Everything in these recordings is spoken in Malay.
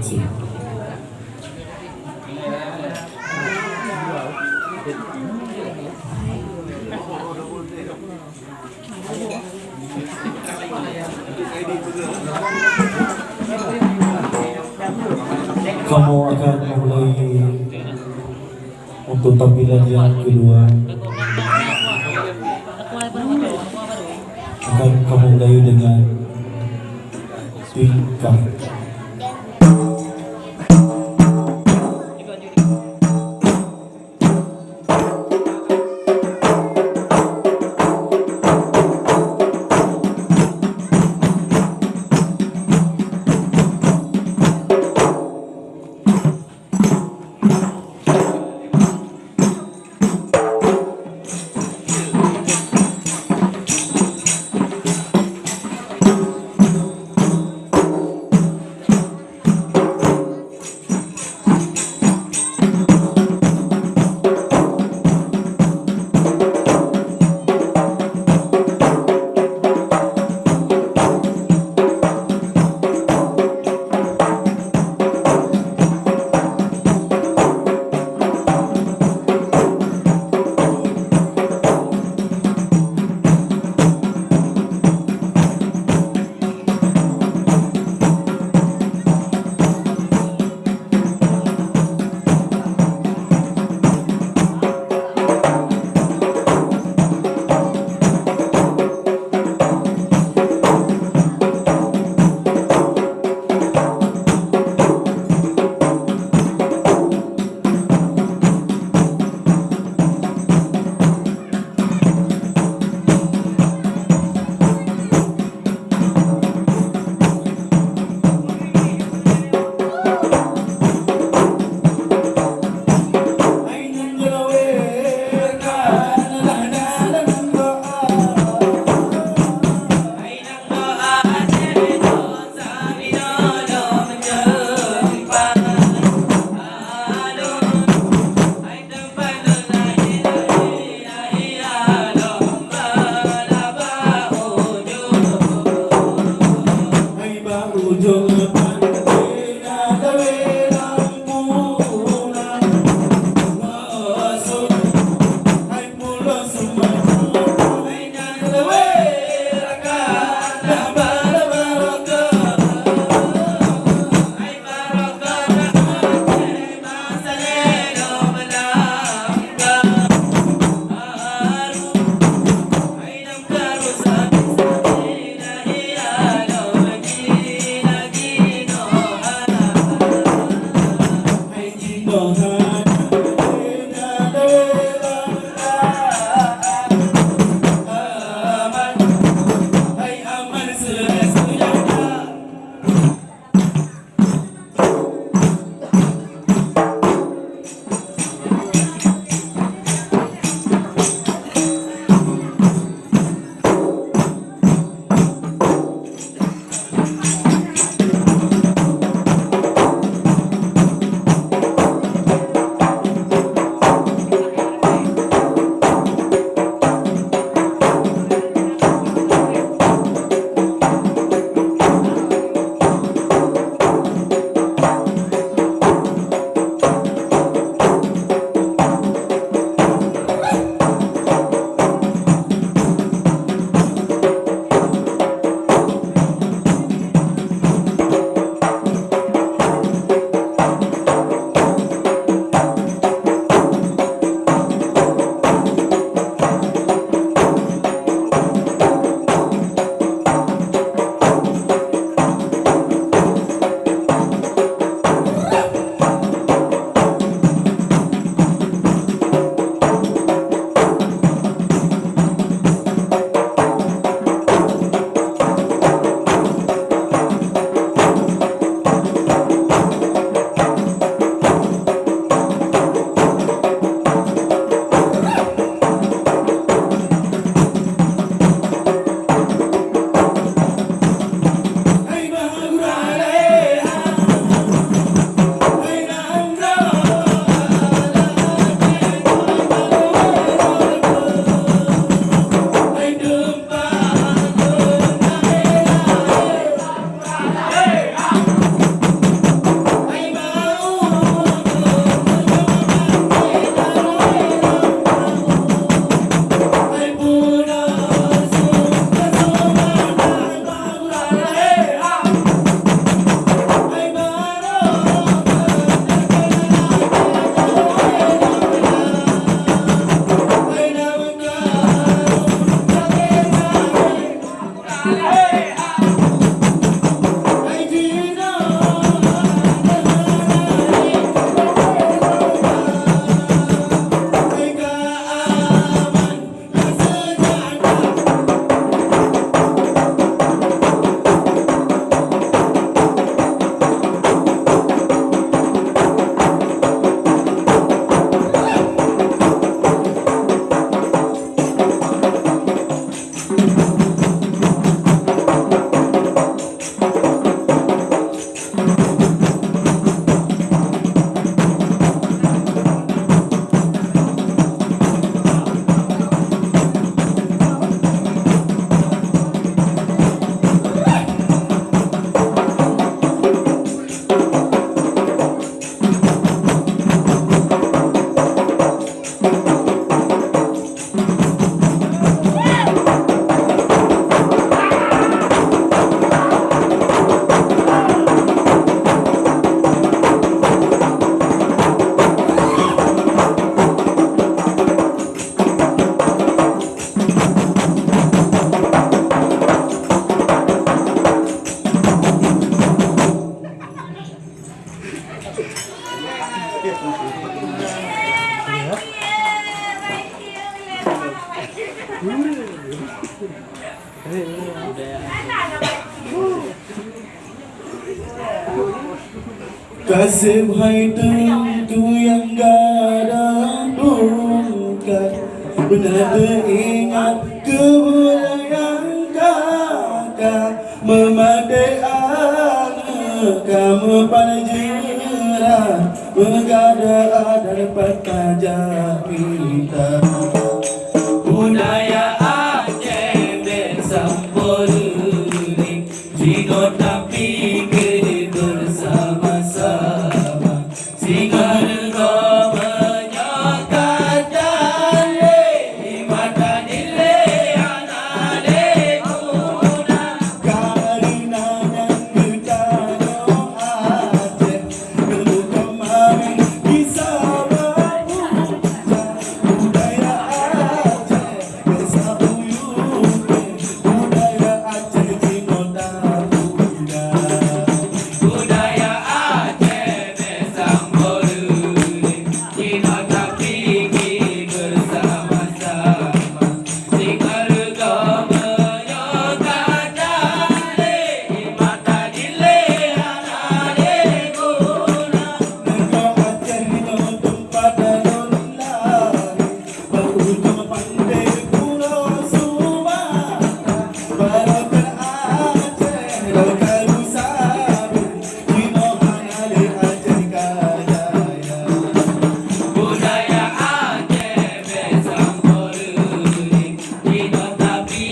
Cik. Kamu akan mulai untuk tampilan yang kedua. Akan kamu mulai dengan tingkah. Kasih hai tentu yang gada bungkat, benar teringat kebudayaan kakak, memadai anak kamu pada jerah, megada ada patah kita. Budaya Aceh bersambung jino tapi kini bersama-sama, singa rego menyokat dale mata nile anak dekuna, karina yang kita Aceh dulu kemarin bisa berpuja. Budaya Aceh bersambung, budaya Aceh jino tak bunda. Budaya Aceh bersambung jino tapi bersama-sama, singa rego menyokat dale mata nile anak dekuna. Negara Aceh itu tempat daun lari, berujung pandai pulau Sumatera, Barokan Aceh lokalu sabi, jino hangali Aceh kajaya. Budaya Aceh bersambung jino tapi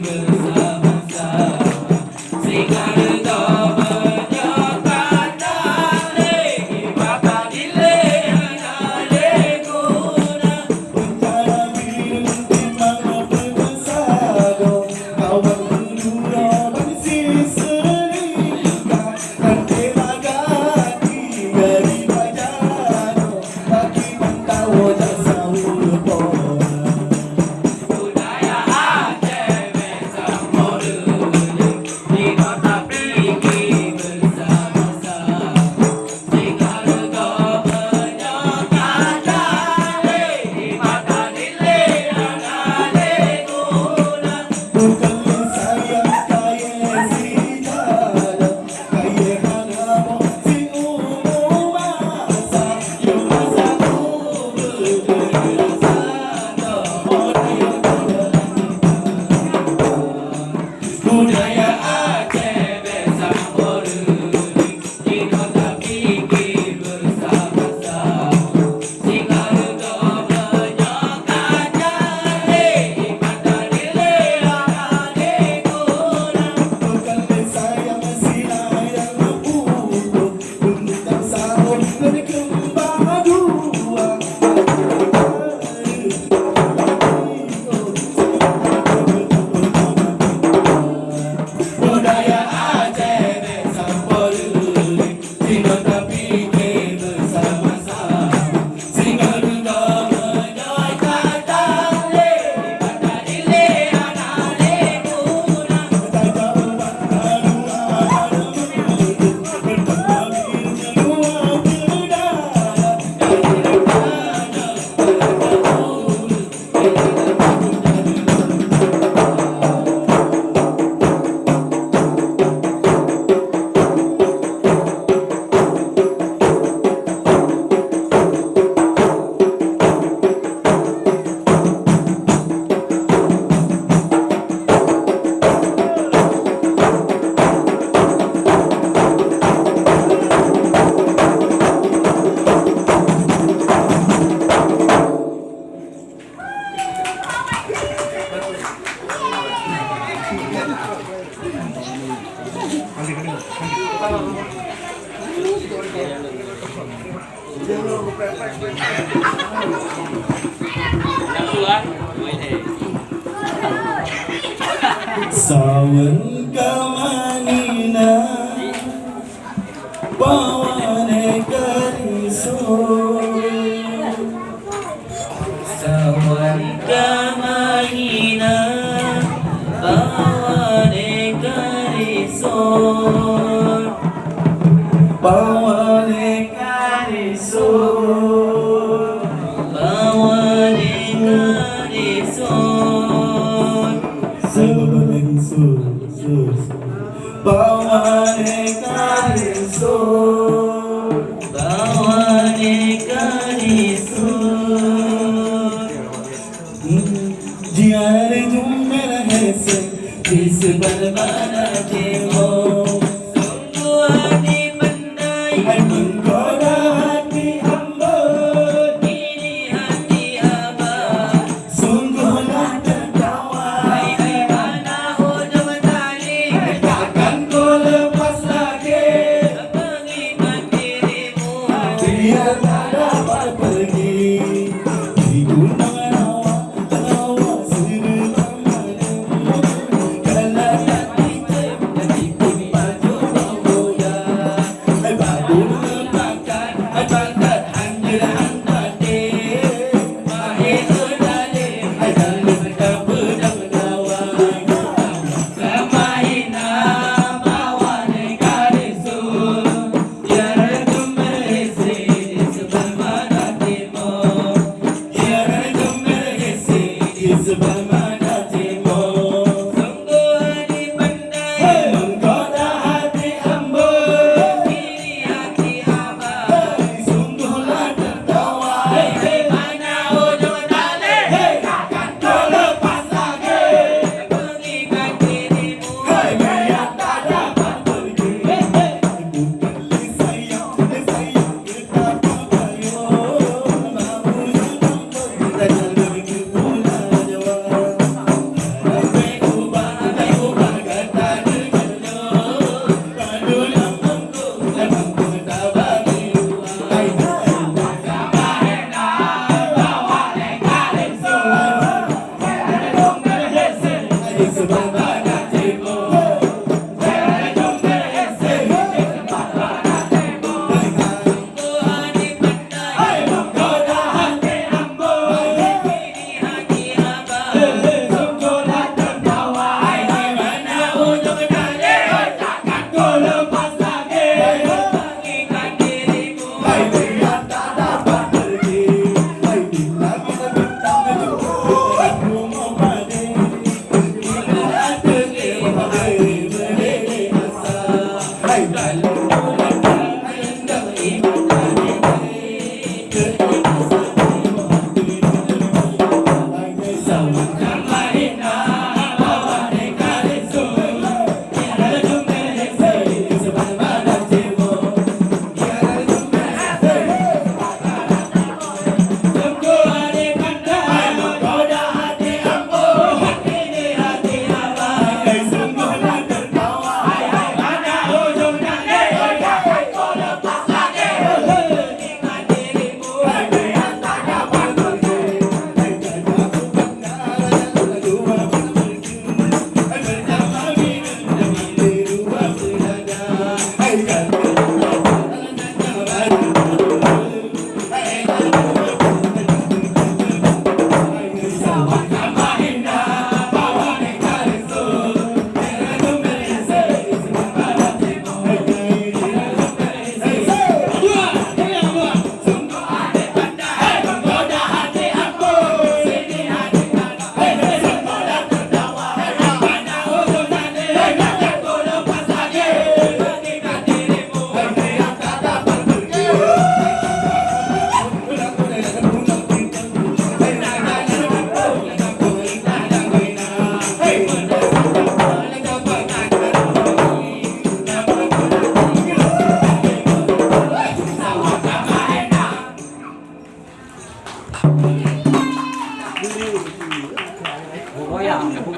bersama-sama, singa rego menyokat dale mata nile anak dekuna. Bencana biru timang berbesado, kawan berdua bangsi serika, rantai bagati dari bajado, kaki pantau jasa ulpona. Budaya Aceh bersambung jino tapi bersama-sama, singa rego menyokat dale mata nile anak dekuna. Bukan sayang kaya si jada, kaya hanamo si umasa, yung masa ko berderasa, orang yang budaya Aceh bersambung jino tapi bersama-sama, singa rego menyokat dale mata nile anak dekuna. Bukan sayang silai yang utuh, bentang sahur dari kembang dua. Budaya Aceh bersambung jino tapi bersama-sama, singa rego menyokat dale mata nile anak dekuna. Tanda ubat dua bertambah birunya dua bidara, sawan kamanina bawane karisun, sawan kamanina bawane karisun, bawane karisun. bawa dekade sun sebelum sun bawa dekade sun bawa dekade sun जियार तुम मेरा है से जिस बलवाना के हो Sungguhani pandai menggoda hati hamba Diri hati abah Sungguhlah tertawa Hai mana ujung tali Takkan ku lepas lagi Mengingat dirimu Biar tak dapat pergi Di gunung rawa Sini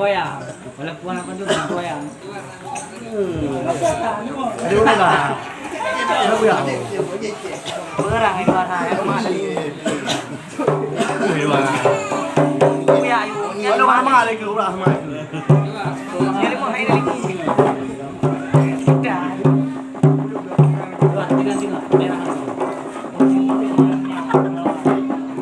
goyang. Walaupun apa tu nak goyang. Ada orang lah. Ada goyang. Berang itu ada yang mana? Ya, Ada mana lagi ke orang mana? Jadi pun hari ini. Dah. Tengah.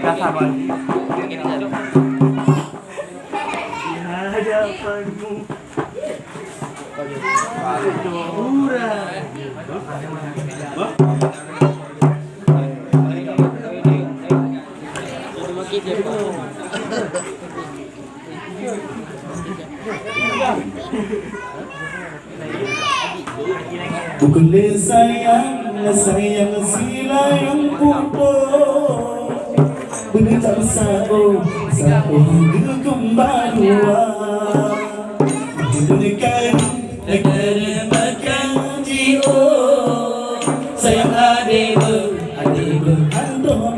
Kasar banget. Bukanlah sayang sila yang putus. Benar tak sabo hingga kembali. Bukan negara makan jiwa. Sayang adik berhantu.